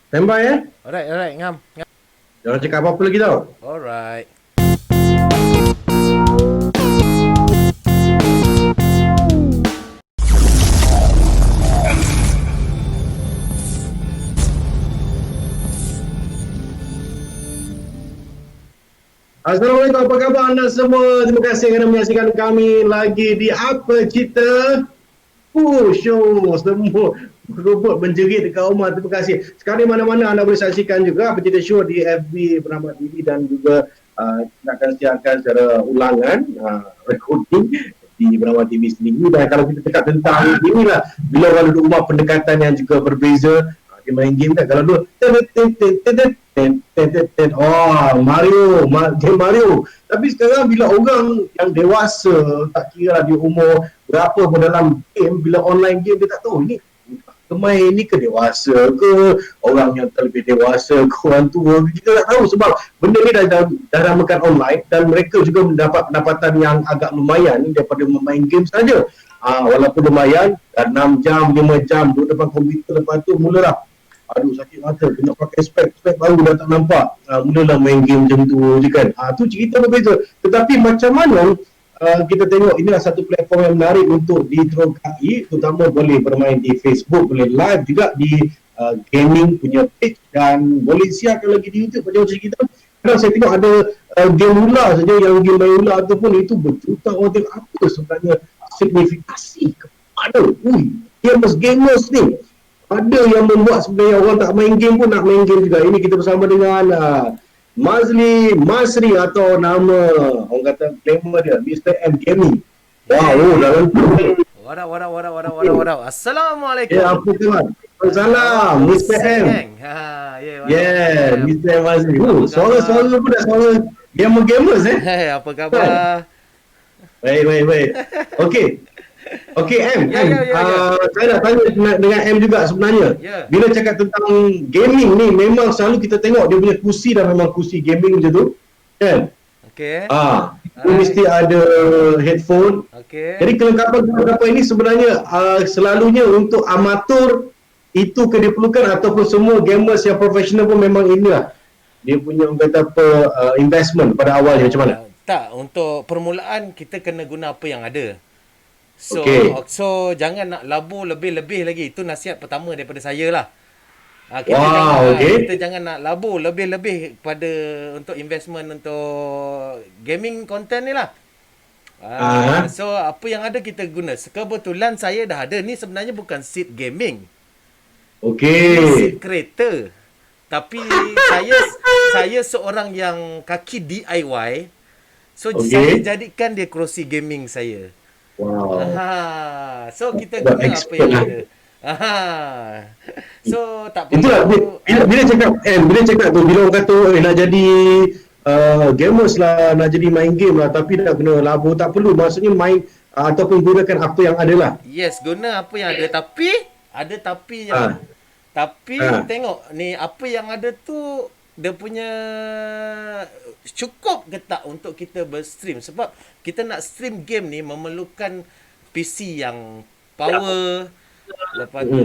Standby ya. Alright, ngam. Jangan cakap apa-apa lagi tau. Alright. Assalamualaikum, apa khabar anda semua? Terima kasih kerana menyaksikan kami lagi di Apa Cerita Show. Semua robot menjerit dekat rumah. Terima kasih. Sekarang mana-mana anda boleh saksikan juga Apa Cerita Show di FB Bernama TV dan juga kita akan siarkan secara ulangan recording di Bernama TV sendiri. Dan kalau kita cakap tentang inilah, bila orang duduk rumah pendekatan yang juga berbeza. Dia main game kan, kalau dulu game Mario. Tapi sekarang bila orang yang dewasa, tak kira lah dia umur berapa pun dalam game, bila online game dia tak tahu ni pemain ni ke dewasa ke, orang yang terlebih dewasa ke orang tua, kita tak tahu sebab benda ni dah ramakan online dan mereka juga mendapat pendapatan yang agak lumayan daripada memain game saja. Walaupun lumayan, dah 6 jam, 5 jam duduk depan komputer, lepas tu mulalah aduh sakit mata, kena pakai spek baru dah tak nampak, mulalah main game macam tu je kan. Tu cerita berbeza. Tetapi macam mana kita tengok inilah satu platform yang menarik untuk diterokai, terutama boleh bermain di Facebook, boleh live juga di gaming punya page dan boleh siarkan lagi di YouTube macam kita. Kadang saya tengok ada game hula saja, yang game main hula tu pun itu berjuta orang tengok. Apa sebenarnya signifikasi kepada gamers ni? Ada yang membuat sebenarnya orang tak main game pun nak main game juga. Ini kita bersama dengan Masri atau nama orang kata glamour dia Mr. M Gaming. Wow, dalam What up. Assalamualaikum. ya, apa khabar? Salam Mr. M. Mr. M Masri. Suara pun dah suara gamers Hey, apa khabar? Baik. Okey M, Ya. saya nak tanya dengan M juga sebenarnya. Ya. Bila cakap tentang gaming ni, memang selalu kita tengok dia punya kursi dah memang kursi gaming macam tu, kan? Okey. Dia mesti ada headphone. Okey. Jadi kelengkapan ini sebenarnya selalunya untuk amatur itu ke diperlukan ataupun semua gamers yang profesional pun memang inilah dia punya orang kata apa investment pada awalnya macam mana? Tak, untuk permulaan kita kena guna apa yang ada. Okey. So jangan nak labur lebih-lebih lagi. Itu nasihat pertama daripada saya lah. Kita jangan nak labur lebih-lebih pada untuk investment untuk gaming content ni lah. So apa yang ada kita guna. Kebetulan saya dah ada. Ni sebenarnya bukan seat gaming. Ini seat kereta. Tapi saya seorang yang kaki DIY. So saya jadikan dia kerusi gaming saya. Wow. So kita guna apa yang ada. So tak perlu. Itulah bila cakap tu, bila orang kata nak jadi gamers lah, nak jadi main game lah, tapi nak kena labur, tak perlu. Maksudnya main ataupun gunakan apa yang ada lah. Yes, guna apa yang ada. Tapi ada tapinya. Tapi tengok ni, apa yang ada tu dia punya cukup ke tak untuk kita berstream. Sebab kita nak stream game ni memerlukan PC yang power. Lepas tu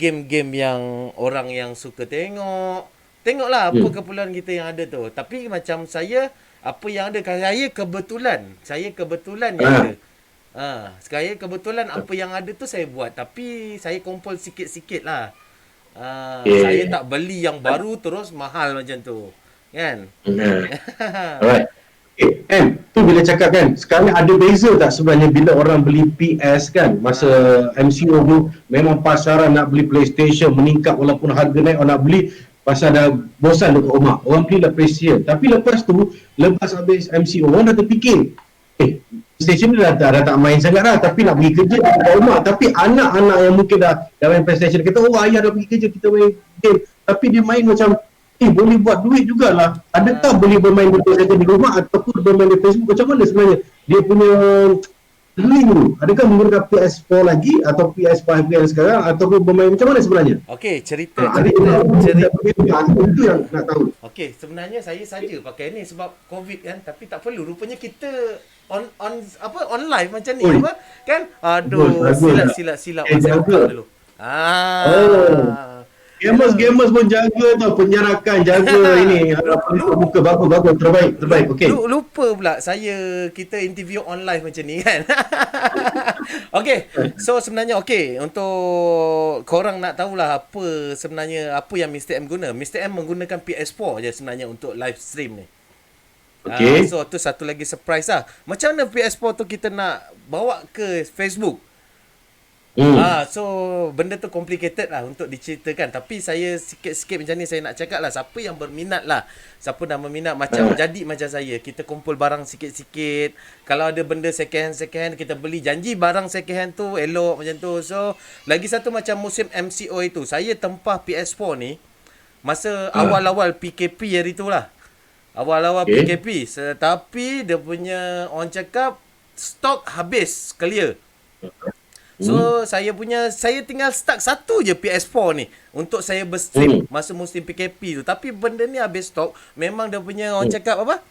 game-game yang orang yang suka tengok. Tengoklah apa keperluan kita yang ada tu. Tapi macam saya, apa yang ada, saya kebetulan yang ada. Saya kebetulan apa yang ada tu saya buat. Tapi saya kumpul sikit-sikit lah. Saya tak beli yang baru terus mahal macam tu. Kan? Alright. Tu bila cakap kan, sekarang ada beza tak sebenarnya bila orang beli PS kan, masa MCO dulu memang pasaran nak beli PlayStation meningkat walaupun harga naik, orang nak beli pasal dah bosan dekat rumah, orang belilah PlayStation. Tapi lepas habis MCO orang dah terfikir PlayStation ni dah tak main sangat lah, tapi nak pergi kerja dekat rumah. Tapi anak-anak yang mungkin dah main PlayStation, kata ayah dah pergi kerja, kita main game. Tapi dia main macam boleh buat duit jugalah. Adakah boleh bermain betul saja di rumah ataupun bermain di Facebook? Macam mana sebenarnya dia punya link tu? Adakah menggunakan PS4 lagi atau PS5 yang sekarang, ataupun bermain macam mana sebenarnya? Okey, cerita itu yang nak tahu. Okey, sebenarnya saya saja pakai ni sebab COVID kan, tapi tak perlu. Rupanya kita on live macam ni apa? Kan? Aduh, silap. Saya buka dulu. Gamers pun jaga tau, penjarakan, jaga ini pelitup muka, bagus, terbaik, okey. Lupa pula kita interview online macam ni kan. Okey, so sebenarnya untuk korang nak tahulah apa yang Mr. M guna. Mr. M menggunakan PS4 je sebenarnya untuk live stream ni. Okey. So tu satu lagi surprise lah. Macam mana PS4 tu kita nak bawa ke Facebook? So benda tu complicated lah untuk diceritakan. Tapi saya sikit-sikit macam ni saya nak cakap lah. Siapa yang berminat lah. Siapa dah berminat jadi macam saya. Kita kumpul barang sikit-sikit. Kalau ada benda second hand kita beli. Janji barang second hand tu elok macam tu. So lagi satu macam musim MCO itu. Saya tempah PS4 ni masa awal-awal PKP hari tu lah. Awal-awal PKP. Tapi dia punya orang cakap stok habis clear. So saya tinggal start satu je PS4 ni untuk saya berstream masa musim PKP tu. Tapi benda ni habis stok. Memang dia punya orang cakap apa?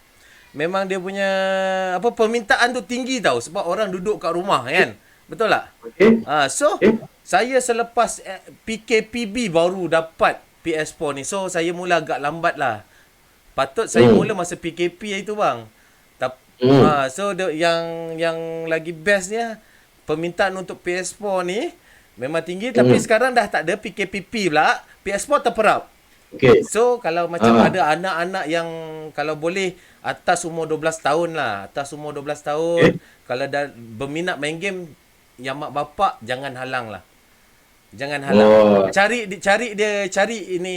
Memang dia punya permintaan tu tinggi tau sebab orang duduk kat rumah kan. Betul tak? Saya selepas PKPB baru dapat PS4 ni. So saya mula agak lambat lah. Patut saya mula masa PKP itu bang. Yang lagi bestnya permintaan untuk PS4 ni memang tinggi tapi sekarang dah tak ada PKPP pula. PS4 terperap. So kalau macam ada anak-anak yang kalau boleh atas umur 12 tahun lah. Atas umur 12 tahun. Kalau dah berminat main game yang mak bapak jangan halang lah. Jangan halang. Cari ini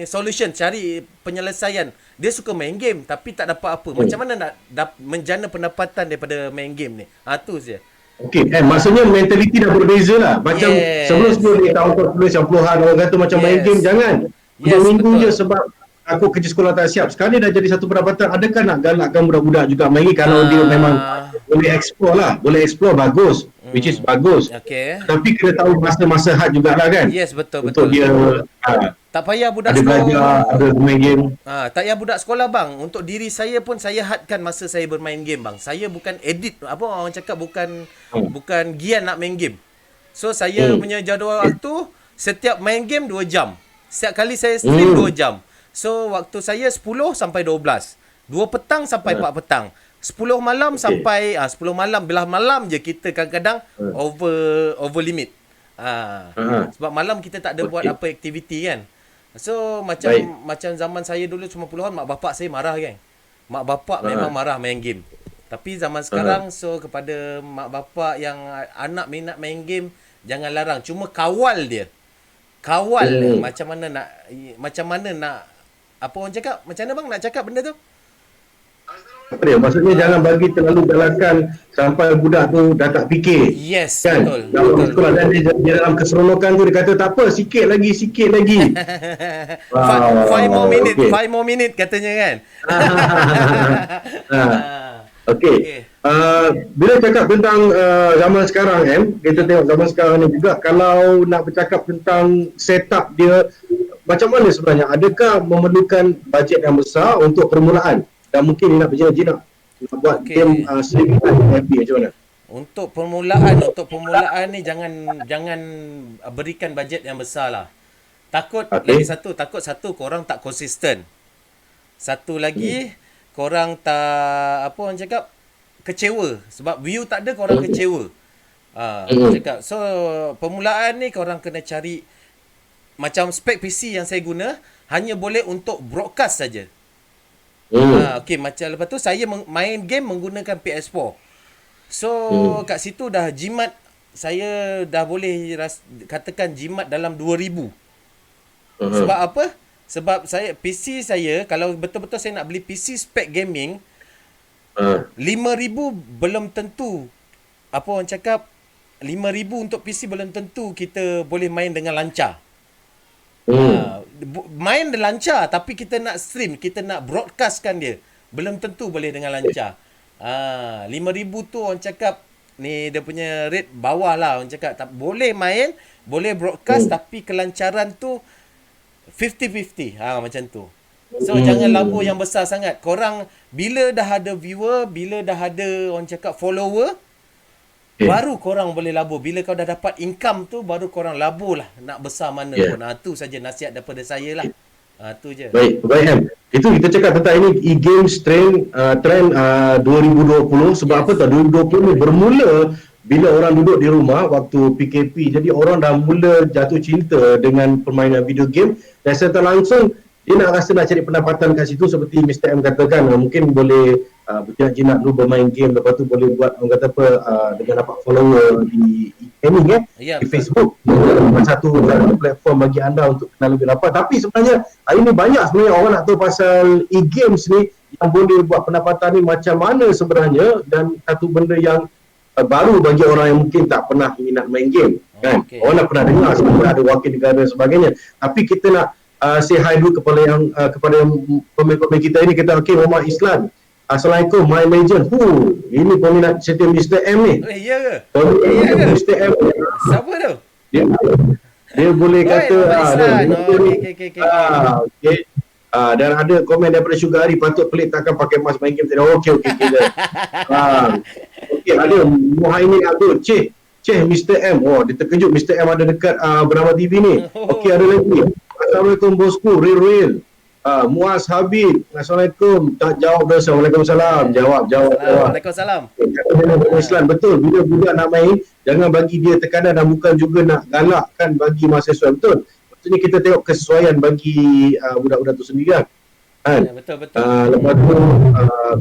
solution, cari penyelesaian. Dia suka main game tapi tak dapat apa. Macam mana nak menjana pendapatan daripada main game ni? Tu saja. Okey, maksudnya mentaliti dah berbeza lah. Macam sebelum ni tahun 40-an orang kata macam main game jangan. 2 minggu je sebab aku kerja sekolah tak siap. Sekarang ni dah jadi satu pendapatan. Adakah nak galakkan budak-budak juga main game kalau dia memang boleh explore lah. Boleh explore bagus. Which is bagus. Tapi kena tahu masa-masa had jugalah kan. Yes, betul. Untuk dia tak payah budak ada sekolah. Belajar, ada main game. Tak payah budak sekolah bang. Untuk diri saya pun saya hadkan masa saya bermain game bang. Saya bukan edit orang cakap bukan gian nak main game. So saya punya jadual waktu setiap main game 2 jam. Setiap kali saya stream 2 jam. So waktu saya 10 sampai 12. 2 petang sampai 4 petang. 10 malam sampai 10 malam belah malam je kita kadang-kadang over limit. Sebab malam kita tak ada buat apa aktiviti kan. So macam zaman saya dulu 90-an mak bapak saya marah kan. Mak bapak memang marah main game. Tapi zaman sekarang kepada mak bapak yang anak minat main game jangan larang, cuma kawal dia. Macam mana nak apa orang cakap? Macam mana bang nak cakap benda tu? Maksudnya jangan bagi terlalu galakan sampai budak tu dah tak fikir. Yes, kan? betul. Sekolah dan dia dalam keseronokan tu dia kata tak apa, sikit lagi. 5 more minute katanya kan. Okey. Bila cakap tentang zaman sekarang kita tengok zaman sekarang ni juga, kalau nak bercakap tentang setup dia macam mana sebenarnya? Adakah memerlukan bajet yang besar untuk permulaan? Dan mungkin dia nak berjinak nak buat game streaming FB macam mana? Untuk permulaan ni jangan berikan bajet yang besar lah. Takut korang tak konsisten. Satu lagi korang tak orang cakap kecewa sebab view tak ada korang kecewa. Cakap. So permulaan ni korang kena cari macam spek PC yang saya guna hanya boleh untuk broadcast saja. Macam lepas tu saya main game menggunakan PS4. So kat situ dah jimat saya dah boleh katakan jimat dalam 2000. Sebab apa? Sebab PC saya kalau betul-betul saya nak beli PC spek gaming 5,000 belum tentu orang cakap 5,000 untuk PC belum tentu kita boleh main dengan lancar. Main lancar tapi kita nak stream, kita nak broadcastkan dia belum tentu boleh dengan lancar. 5,000 tu orang cakap ni dia punya rate bawah lah orang cakap. Tak boleh main, boleh broadcast tapi kelancaran tu 50-50 macam tu. So jangan labur yang besar sangat. Korang bila dah ada viewer, bila dah ada orang cakap follower, baru korang boleh labur. Bila kau dah dapat income tu, baru korang labur lah nak besar mana Ya. pun. Tu saja nasihat daripada saya lah. Tu je. Baik, baik Ham. Itu kita cakap tentang ini e-games trend 2020 sebab Yes. apa tahu 2020 ni bermula bila orang duduk di rumah waktu PKP. Jadi orang dah mula jatuh cinta dengan permainan video game dan secara langsung dia nak rasa nak cari pendapatan kat situ seperti Mr. M katakan mungkin boleh berjinak-jinak dulu bermain game lepas tu boleh buat orang kata apa dengan dapat follower di gaming Ya, di betul. Facebook satu platform bagi anda untuk kenal lebih rapat. Tapi sebenarnya hari ni banyak sebenarnya orang nak tahu pasal e-games ni yang boleh buat pendapatan ni macam mana sebenarnya dan satu benda yang baru bagi orang yang mungkin tak pernah minat main game kan. Okey. Orang dah pernah dengar sebenarnya ada wakil negara dan sebagainya. Tapi kita nak say hi dulu kepada pemain-pemain kita ini. Kita okey Muhammad Islan. Assalamualaikum, my legend. Ini peminat setia Mr. M ni. Ya ke? Peminat Mr. M. Siapa tu? Dia boleh kata Muhammad Islan. Okey. okey. Dan ada komen daripada Sugar Ari, patut pelik takkan pakai mask main game. Okey kita. Okey, ada Muhaimin Abdul. Cih Mr. M. Dia terkejut Mr. M ada dekat Bernama TV ni. Okey, ada lagi. Assalamualaikum bosku, real. Muaz Habib. Assalamualaikum. Tak jawab dah. Waalaikumsalam. Jawab. Waalaikumsalam. Islam betul. Bila budak nak main, jangan bagi dia tekanan dan bukan juga nak galakkan bagi mahasiswa. Betul. Maksudnya kita tengok kesesuaian bagi budak-budak tu sendiri kan. Ya, betul. Lepas tu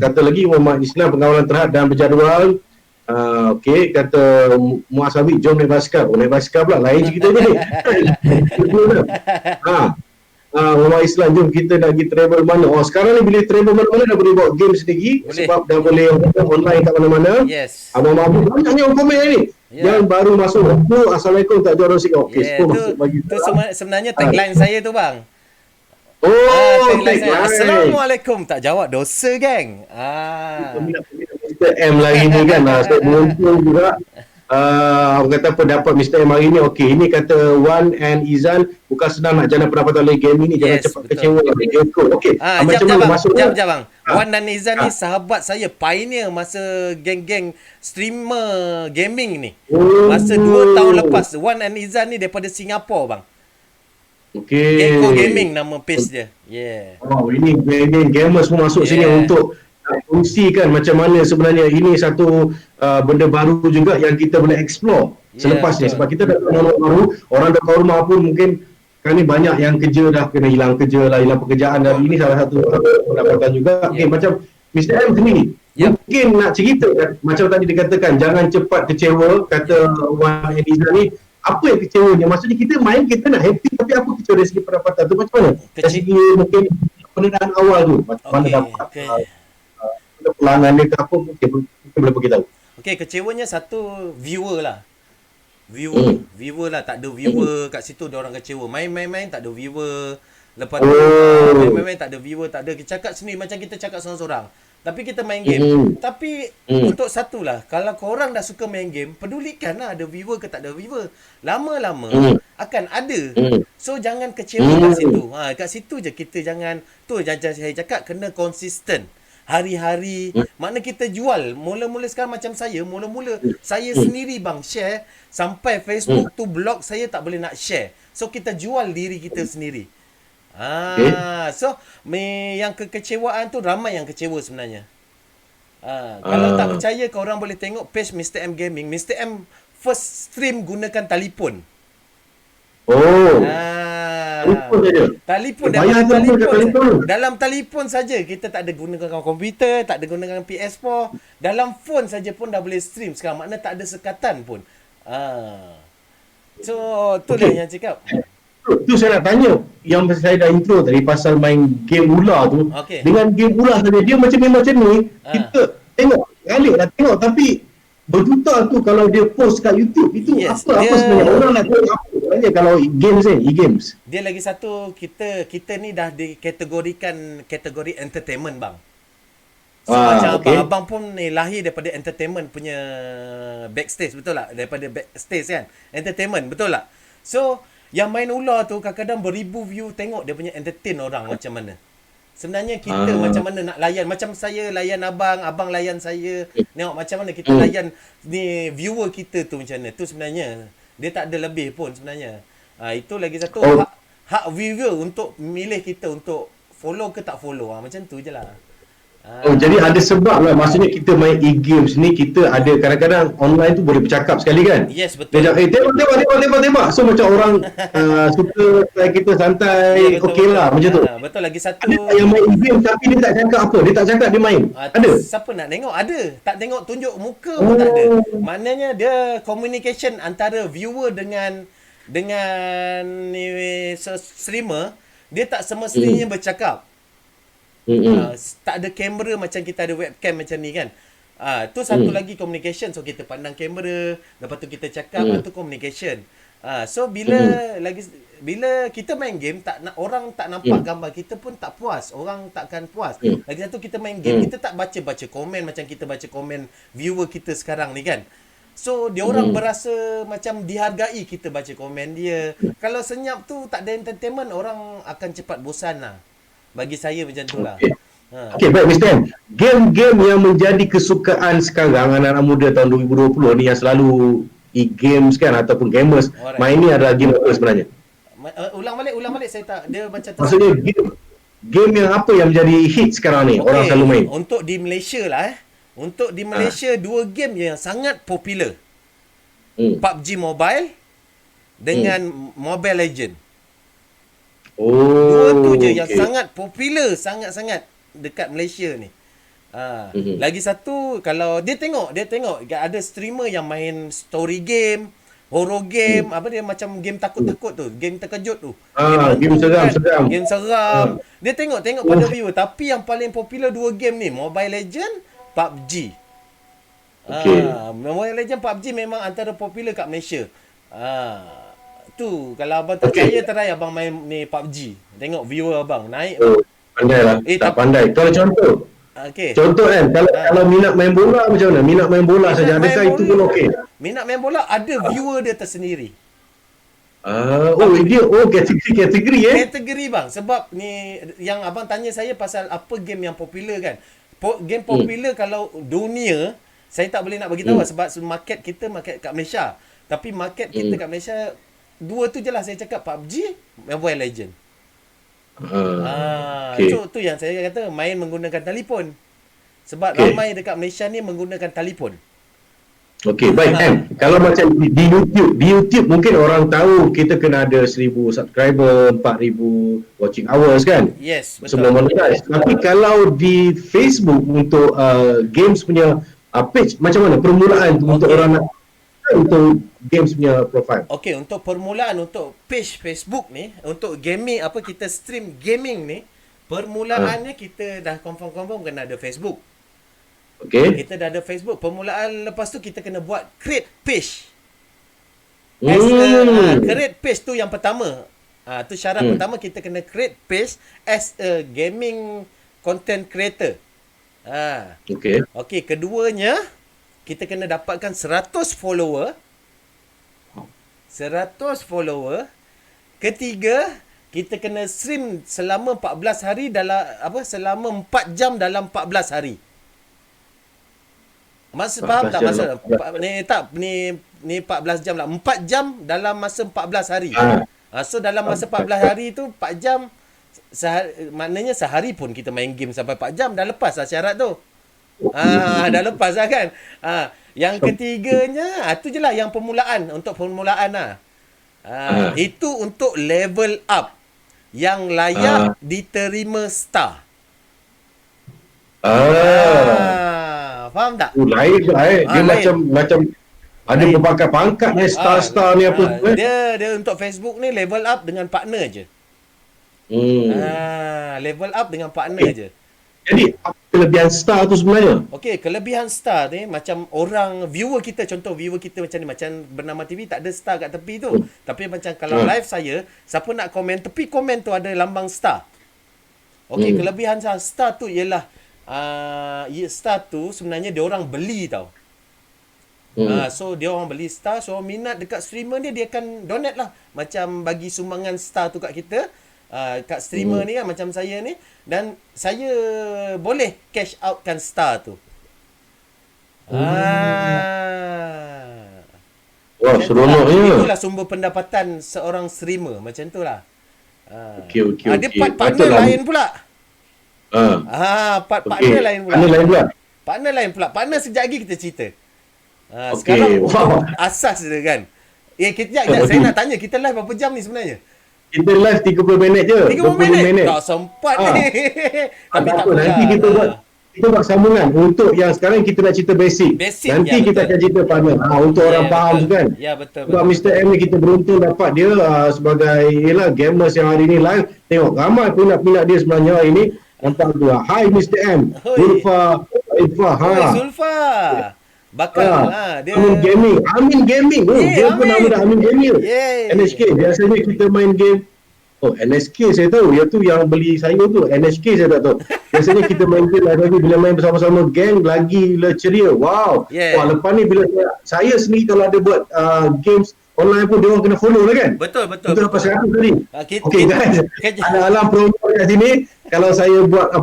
kata lagi Muhammad Islam pengawalan terhad dan berjadual. Okey, kata Muaz Habib, jom naik basikal. Naik basikal pula lain cerita ni. Muhammad Islam, jom kita nak pergi travel mana. Sekarang ni bila travel mana-mana dah boleh bawa game sendiri Boleh. sebab dah boleh online kat mana-mana. Yes. Abang Mahmud banyaknya orang komen ni. Ya. Yang baru masuk. Assalamualaikum, tak jawab sikit. Okey, Yeah, semua masuk bagi. tu sebenarnya tagline saya tu bang. Okey. Tagline saya. Assalamualaikum, tak jawab dosa geng. Peminat-peminat Mr. M lagi ni kan. So beruntung juga orang kata apa dapat Mr. M hari ni. Okey, ini kata Wan and Izan, bukan senang nak jalan pendapatan oleh game ini. Jangan Yes, cepat betul. kecewa. Okey. Macam mana masuk? Jap bang. Wan dan Nizam ni sahabat saya, pioneer masa geng-geng streamer gaming ni. Masa 2 tahun lepas. Wan dan Nizam ni daripada Singapura bang. Okey. Gecko Gaming nama page dia. Yeah. Ini gamer semua masuk sini untuk fungsikan macam mana sebenarnya ini satu benda baru juga yang kita boleh explore selepas ni. betul. Sebab kita dah tahu baru, orang dah keluar rumah pun mungkin kan ni banyak yang kerja dah kena hilang kerja lah, hilang pekerjaan dan ini salah satu pendapatan juga. Okey, macam Mr. M sendiri. Yep. Mungkin nak cerita kan, macam tadi dikatakan jangan cepat kecewa, kata Wan Eliza ni. Apa yang kecewanya? Maksudnya kita main, kita nak happy, tapi apa kecewa dari segi pendapatan tu macam mana? Dari segi mungkin pendanaan awal tu macam mana dapat pelanggan dia ke apa, mungkin boleh beritahu. Okey, kecewanya satu viewer lah. Viewer lah, tak ada viewer kat situ, dia orang kecewa. Main tak ada viewer. Lepas tu main tak ada viewer, tak ada. Cakap sendiri macam kita cakap seorang-seorang. Tapi kita main game. Tapi untuk satulah, kalau korang dah suka main game, pedulikanlah ada viewer ke tak ada viewer. Lama-lama akan ada. So jangan kecewa kat situ. Kat situ je kita jangan saya cakap kena konsisten. Hari-hari makna kita jual. Mula-mula sekarang macam saya, saya sendiri bang share sampai Facebook tu blog saya tak boleh nak share. So kita jual diri kita sendiri. So yang kekecewaan tu ramai yang kecewa sebenarnya. Kalau tak percaya korang boleh tengok page Mr. M Gaming. Mr. M first stream gunakan telefon. Telefon saja. Telefon dalam telefon saja. Kita tak ada gunakan komputer, tak ada gunakan PS4. Dalam phone saja pun dah boleh stream sekarang. Makna tak ada sekatan pun. So tu lah yang cakap. Tu saya nak tanya yang saya dah intro tadi pasal main game ular tu. Dengan game ular saja dia macam ni kita tengok galik dah tengok, tapi berjuta tu kalau dia post kat YouTube itu apa sebenarnya orang nak tengok apa sebenarnya kalau games e-games. Dia lagi satu, kita ni dah dikategorikan kategori entertainment bang. So macam abang pun ni lahir daripada entertainment punya backstage, betul tak? Daripada backstage kan, entertainment, betul tak? So yang main ular tu kadang-kadang beribu view tengok dia punya entertain orang macam mana. Sebenarnya kita macam mana nak layan, macam saya layan abang, abang layan saya. Tengok macam mana kita layan ni viewer kita tu macam mana. Tu sebenarnya dia tak ada lebih pun sebenarnya. Itu lagi satu Oh, hak viewer untuk milih kita untuk follow ke tak follow. Macam tu je lah. jadi ada sebab lah. Maksudnya kita main e-games ni, kita ada kadang-kadang online tu boleh bercakap sekali kan. Yes, Dia betul. cakap, tembak. So macam orang suka kita santai, Betul, okey betul. lah macam tu. Betul lagi satu. Ada tak yang main e-game tapi dia tak cakap apa? Dia tak cakap dia main. Ada? Siapa nak tengok? Ada. Tak tengok tunjuk muka pun tak ada. Maknanya dia communication antara viewer dengan ni streamer, dia tak semestinya bercakap. Tak ada kamera macam kita ada webcam macam ni kan. Tu satu lagi communication. So kita pandang kamera, lepas tu kita cakap, itu communication. So bila kita main game, orang tak nampak gambar kita pun tak puas. Orang takkan puas. Lagi satu kita main game, kita tak baca komen macam kita baca komen viewer kita sekarang ni kan. So dia orang berasa macam dihargai kita baca komen dia. Kalau senyap tu tak ada entertainment, orang akan cepat bosan lah. Bagi saya macam tu lah. Okey, baik Mr. M. Game-game yang menjadi kesukaan sekarang anak-anak muda tahun 2020 ni yang selalu e-games kan ataupun gamers, Alright. main ni adalah game apa sebenarnya? Ulang balik saya tak, dia macam tu. Maksudnya game yang apa yang menjadi hit sekarang ni, orang selalu main? Untuk di Malaysia lah Untuk di Malaysia, dua game yang sangat popular. PUBG Mobile dengan Mobile Legend. Dua tu je yang sangat popular, sangat-sangat dekat Malaysia ni. Lagi satu, kalau dia tengok ada streamer yang main story game, horror game, apa dia macam game takut-takut tu, game terkejut tu. Game seram. Game seram. Dia tengok pada viewer, tapi yang paling popular dua game ni, Mobile Legend, PUBG. Mobile Legend, PUBG memang antara popular kat Malaysia. Tu kalau abang tak percaya, try abang main ni PUBG. Tengok viewer abang naik. Pandai lah. Tak pandai. Kalau contoh kan, kalau minat main bola macam mana? Minat main bola saja. Adakah itu pun okey? Minat main bola, ada viewer dia tersendiri. Kategori Kategori bang. Sebab ni yang abang tanya saya pasal apa game yang popular kan. Game popular kalau dunia, saya tak boleh nak bagi tahu sebab market kita market kat Malaysia. Tapi market kita kat Malaysia, dua tu je lah saya cakap, PUBG, Mobile Legend. Tu yang saya kata, main menggunakan telefon. Sebab ramai dekat Malaysia ni menggunakan telefon. Okey, baik kan. Kalau macam di YouTube mungkin orang tahu kita kena ada 1,000 subscriber, 4,000 watching hours kan? Yes, betul. Sebelum monetize. Tapi kalau di Facebook untuk games punya page, macam mana permulaan untuk orang nak untuk games punya profile? Okey, untuk permulaan untuk page Facebook ni, untuk gaming kita stream gaming ni, permulaannya kita dah confirm kena ada Facebook. Okey. Kita dah ada Facebook. Permulaan lepas tu kita kena buat create page. Create page tu yang pertama. Tu syarat pertama, kita kena create page as a gaming content creator. Okey, keduanya kita kena dapatkan 100 follower. 100 follower. Ketiga, kita kena stream selama 14 hari selama 4 jam dalam 14 hari. Faham tak maksud? Ni 14 jam lah. 4 jam dalam masa 14 hari. So dalam masa 14 hari tu 4 jam maknanya sehari pun kita main game sampai 4 jam, dah lepas lah syarat tu. Dah lepas lah kan. Yang ketiganya, tu je lah yang permulaan. Untuk permulaan lah. Itu untuk level up yang layak diterima star. Faham tak? Lain lah dia macam ada berbagai pangkat ni, star-star ni apa semua. Dia untuk Facebook ni level up dengan partner je. Level up dengan partner je. Jadi apa kelebihan star tu sebenarnya? Okey, kelebihan star ni macam orang viewer kita, contoh viewer kita macam ni, macam Bernama TV tak ada star kat tepi tu. Tapi macam kalau live saya, siapa nak komen, tepi komen tu ada lambang star. Okey, kelebihan star tu ialah star tu sebenarnya dia orang beli tau. So dia orang beli star, so minat dekat streamer dia akan donate lah. Macam bagi sumbangan star tu kat kita. kat streamer ni kan, macam saya ni, dan saya boleh cash outkan star tu. Wah, Macam tu seronoknya. Itulah sumber pendapatan seorang streamer. Macam tu lah. Okey. Dia partner lain pula. Partner lain pula. Partner lain pula. Partner lain pula. Partner sekejap lagi kita cerita. Okey, Sekarang wow. asas dia kan. Kejap. Saya nak tanya, kita live berapa jam ni sebenarnya? Kita live 30 minit je. 30 minit? Tak sempat ni. Tapi tak apa. Nanti kita buat sambungan untuk yang sekarang kita nak cerita basic. Nanti kita akan cerita partner. Untuk orang faham tu kan. Ya, betul. Sebab Mr. M ni kita beruntung dapat dia sebagai gamers yang hari ni live. Tengok ramai peminat dia sebenarnya hari ni. Nampak tu. Hi Mr. M. Zulfa. Zulfa. Bakal dia Amin Gaming. Dia pun nama dah Amin Gaming. NSK. Biasanya kita main game. NSK saya tahu. Dia tu yang beli saya tu. NSK saya tak tahu. Biasanya kita main game lagi bila main bersama-sama geng lagi ceria. Wow. Wah, lepas ni bila saya sendiri kalau ada buat games online pun dia orang kena follow lah kan? Betul. Kita dapat 100 tadi. Okey guys. Alam promo kat sini. Kalau saya buat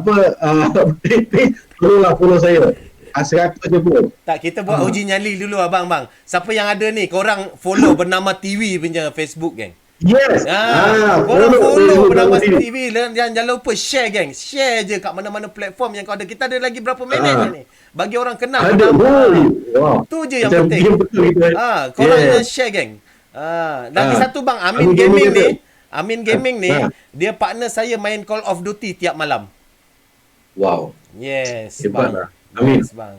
follow saya. 100 je pun. Tak, kita buat uji nyali dulu abang. Siapa yang ada ni, korang follow bernama TV punya Facebook, geng. Yes. Korang follow bernama TV. Jangan lupa share, geng. Share je kat mana-mana platform yang kau ada. Kita ada lagi berapa minit ni. Bagi orang kenal. Wow. Tu je yang penting. Korang yang share, geng. Lagi satu bang, Amin Gaming ni, dia partner saya main Call of Duty tiap malam. Wow. Yes, hebat bang. Lah. Amin. Yes, bang.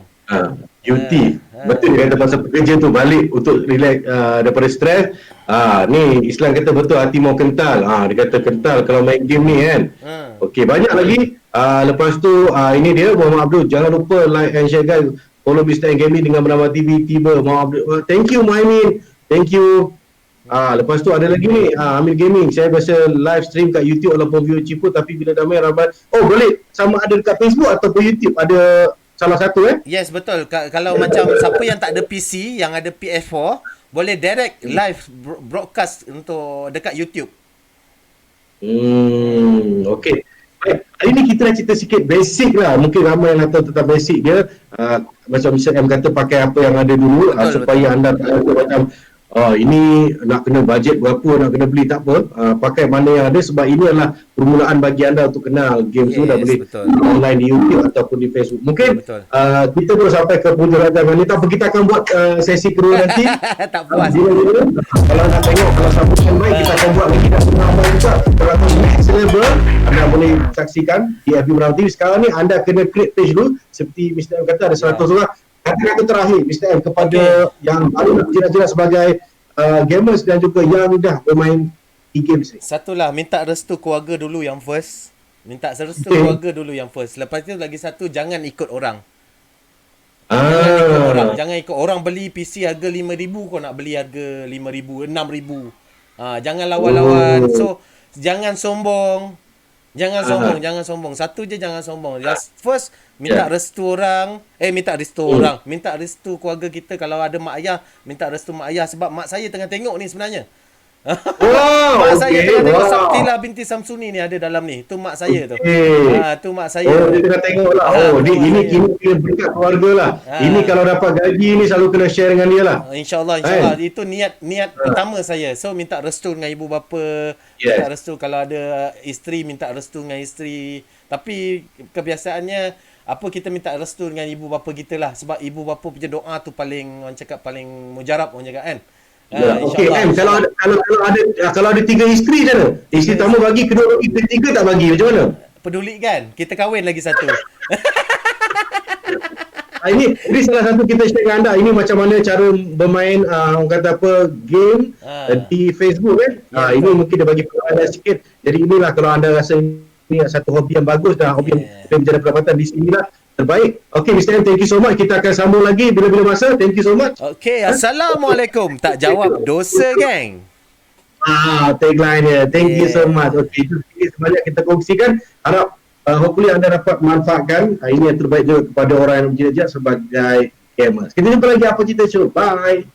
Duty. Betul dia kata pasal pekerja tu balik untuk relax daripada stres. Ni Islam kata betul, hati mau kental. Dia kata kental kalau main game ni kan. Okey, banyak lagi. Lepas tu ini dia Muhammad Abdul. Jangan lupa like and share guys. Follow Mr. Gaming dengan bernama TV tiba. Muhammad Abdul. Thank you Muhammad. Thank you. Lepas tu ada lagi ni Amin Gaming. Saya biasa live stream kat YouTube walaupun view cipu, tapi bila dah main ramai. Boleh sama ada dekat Facebook ataupun YouTube. Ada salah satu Yes, betul. Kalau macam siapa yang tak ada PC, yang ada PS4, boleh direct live broadcast untuk dekat YouTube. Okey. Baik, hari ni kita nak cerita sikit basic lah. Mungkin ramai yang nak tahu tentang basic dia. Macam Mr. M kata pakai apa yang ada dulu supaya anda tak ada macam ini nak kena bajet berapa, nak kena beli, tak apa. Pakai mana yang ada sebab ini adalah permulaan bagi anda untuk kenal game tu. Dah boleh online di YouTube ataupun di Facebook. Mungkin kita baru sampai ke penghujung rancangan ni. Tak apa, kita akan buat sesi kedua nanti. Tak puas. Kalau nak tengok, kalau sambungan baik, kita akan buat lagi dah semua apa juga. Kalau next level, anda boleh saksikan di FB Meram TV. Sekarang ni anda kena create page dulu. Seperti Mr. M kata ada 100 orang. Kata-kata terakhir Mr. M kepada yang baru nak jelas-jelas sebagai gamers dan juga yang dah bermain e-games ni. Satulah, minta restu keluarga dulu yang first. Keluarga dulu yang first. Lepas tu lagi satu, jangan ikut orang. Jangan ikut orang beli PC harga 5,000, kau nak beli harga 5,000, 6,000. Jangan lawan-lawan. So, jangan sombong. Jangan sombong. Satu je, jangan sombong. First, minta restu orang. Minta restu keluarga kita. Kalau ada mak ayah, minta restu mak ayah. Sebab mak saya tengah tengok ni sebenarnya. Mak saya tengah tengok Sabtila binti Samsuni ni ada dalam ni. Tu mak saya tu. Tu mak saya. Dia tengah tengok lah. Ini berkat keluarga lah. Ini kalau dapat gaji ni selalu kena share dengan dia lah. InsyaAllah. Itu niat pertama saya. So minta restu dengan ibu bapa. Minta restu kalau ada isteri, minta restu dengan isteri. Tapi kebiasaannya kita minta restu dengan ibu bapa kita lah. Sebab ibu bapa punya doa tu paling, orang cakap paling mujarab, orang cakap kan. Okey, kalau ada 3 isteri macam mana? Isteri pertama bagi, kedua bagi, ketiga tak bagi, macam mana? Peduli kan? Kita kahwin lagi satu. Ini salah satu kita share dengan anda. Ini macam mana cara bermain orang kata apa, game di Facebook kan. Ini mungkin dia bagi pengalaman sikit. Jadi inilah kalau anda rasa ini satu hobi yang bagus dan hobi yang menjadi pendapatan di sini lah. Terbaik. Okay, Mr. M, thank you so much. Kita akan sambung lagi bila-bila masa. Thank you so much. Okay, Assalamualaikum. Tak jawab dosa, geng. Tagline dia. Thank you so much. Okay, itu sebanyak kita kongsikan. Harap hopefully anda dapat manfaatkan. Ini yang terbaik juga kepada orang yang berjaya sebagai gamers. Kita jumpa lagi apa cerita show. Bye.